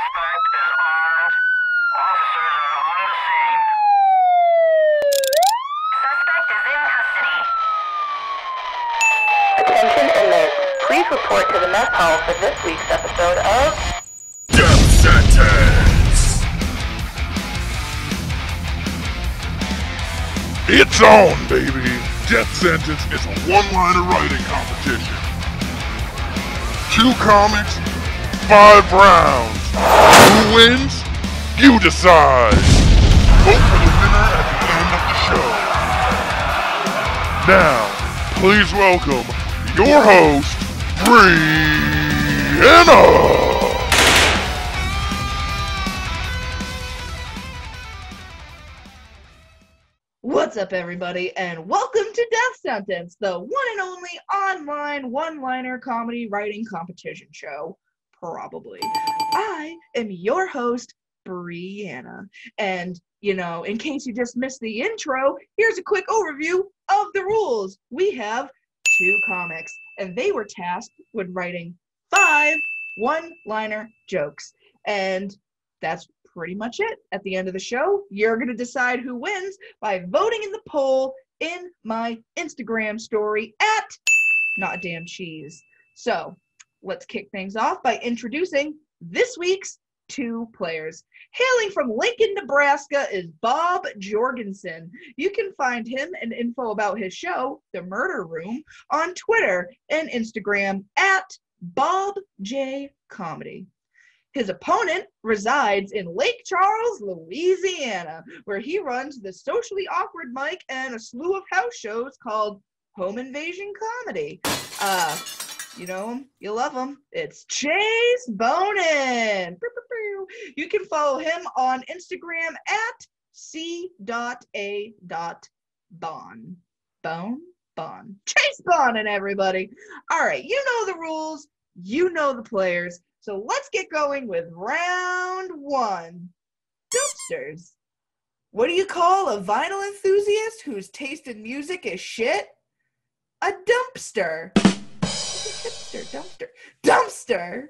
Suspect is armed. Officers are on the scene. Suspect is in custody. Attention inmates. Please report to the mess hall for this week's episode of Death Sentence! It's on, baby! Death Sentence is a one-liner writing competition. 2 comics, 5 rounds. Who wins? You decide. Vote for the winner at the end of the show. Now, please welcome your host, Brianna! What's up, everybody, and welcome to Death Sentence, the one and only online one-liner comedy writing competition show, probably. I am your host, Brianna, and, in case you just missed the intro, here's a quick overview of the rules. We have 2 comics, and they were tasked with writing 5 one-liner jokes, and that's pretty much it. At the end of the show, you're going to decide who wins by voting in the poll in my Instagram story at NotDamnCheese. So, let's kick things off by introducing this week's 2 players. Hailing from Lincoln, Nebraska is Bob Jorgensen. You can find him and info about his show, The Murder Room, on Twitter and Instagram at BobJComedy. His opponent resides in Lake Charles, Louisiana, where he runs the socially awkward mic and a slew of house shows called Home Invasion Comedy. You know him, you love him. It's Chase Bonin. You can follow him on Instagram at c.a.bon. Bon. Chase Bonin, everybody. All right, you know the rules. You know the players. So let's get going with round 1. Dumpsters. What do you call a vinyl enthusiast whose taste in music is shit? A dumpster. Dumpster.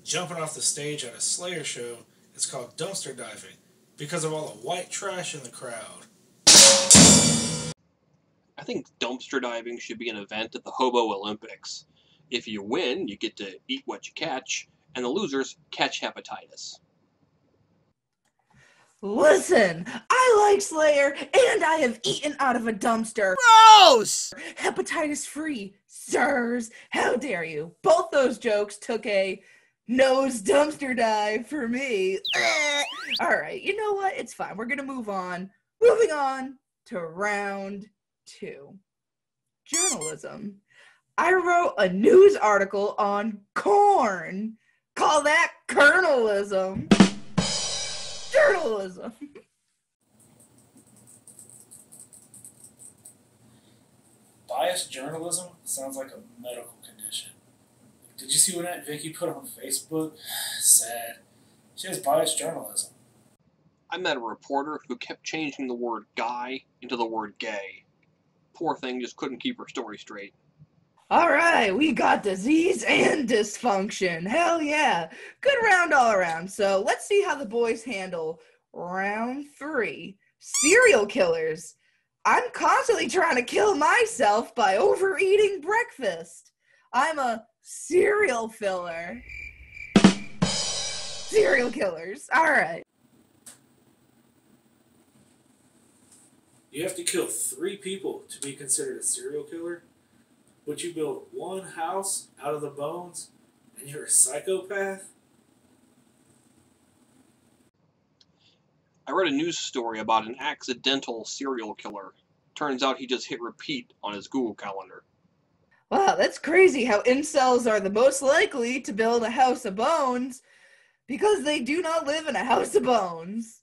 Jumping off the stage at a Slayer show is called dumpster diving because of all the white trash in the crowd. I think dumpster diving should be an event at the Hobo Olympics. If you win, you get to eat what you catch, and the losers catch hepatitis. Listen, I like Slayer, and I have eaten out of a dumpster. Gross! Hepatitis free, sirs. How dare you? Both those jokes took a nose dumpster dive for me. All right, you know what? It's fine. We're going to move on. Moving on to round 2. Journalism. I wrote a news article on corn. Call that kernalism. Journalism. Biased journalism sounds like a medical condition. Did you see what Aunt Vicky put on Facebook? Sad. She has biased journalism. I met a reporter who kept changing the word guy into the word gay. Poor thing just couldn't keep her story straight. All right, we got disease and dysfunction. Hell yeah. Good round all around. So let's see how the boys handle round 3. Serial killers. I'm constantly trying to kill myself by overeating breakfast. I'm a serial filler. Serial killers. All right. You have to kill 3 people to be considered a serial killer? Would you build 1 house out of the bones and you're a psychopath? I read a news story about an accidental serial killer. Turns out he just hit repeat on his Google Calendar. Wow, that's crazy how incels are the most likely to build a house of bones because they do not live in a house of bones.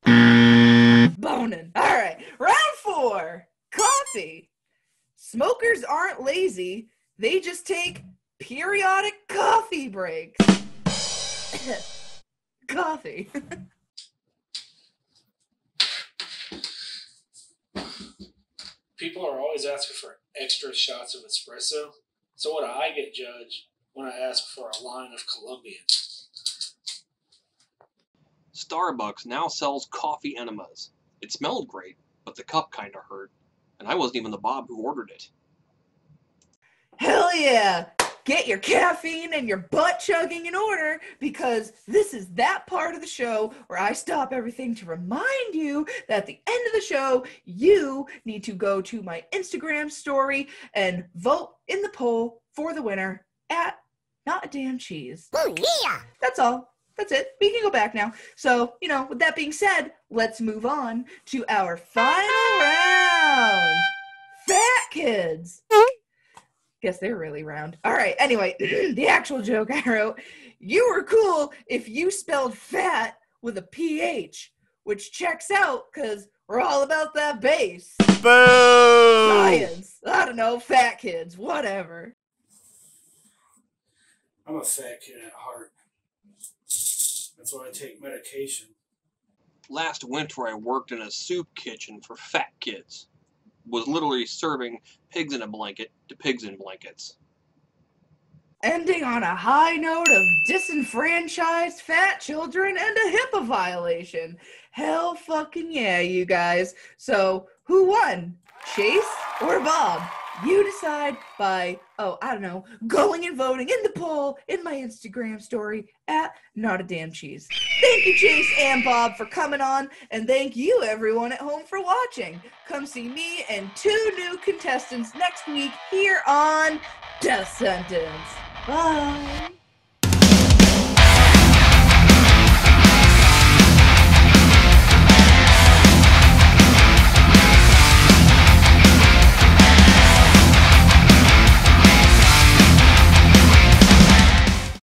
Bonin. All right, round 4. Coffee. Smokers aren't lazy. They just take periodic coffee breaks. Coffee. People are always asking for extra shots of espresso. So what do I get judged when I ask for a line of Colombian? Starbucks now sells coffee enemas. It smelled great, but the cup kinda hurt. And I wasn't even the Bob who ordered it. Hell yeah! Get your caffeine and your butt chugging in order, because this is that part of the show where I stop everything to remind you that at the end of the show, you need to go to my Instagram story and vote in the poll for the winner at Not a Damn Cheese. Oh, yeah! That's all. That's it. We can go back now. So, with that being said, let's move on to our final round. Fat kids. Guess they're really round. All right. Anyway, the actual joke I wrote, you were cool if you spelled fat with a PH, which checks out because we're all about that bass. Boo! Science. I don't know. Fat kids. Whatever. I'm a fat kid at heart. That's why I take medication. Last winter I worked in a soup kitchen for fat kids. Was literally serving pigs in a blanket to pigs in blankets. Ending on a high note of disenfranchised fat children and a HIPAA violation. Hell fucking yeah, you guys. So, who won? Chase or Bob? You decide by, going and voting in the poll in my Instagram story at Not a Damn Cheese. Thank you, Chase and Bob, for coming on, and thank you, everyone at home, for watching. Come see me and 2 new contestants next week here on Death Sentence. Bye.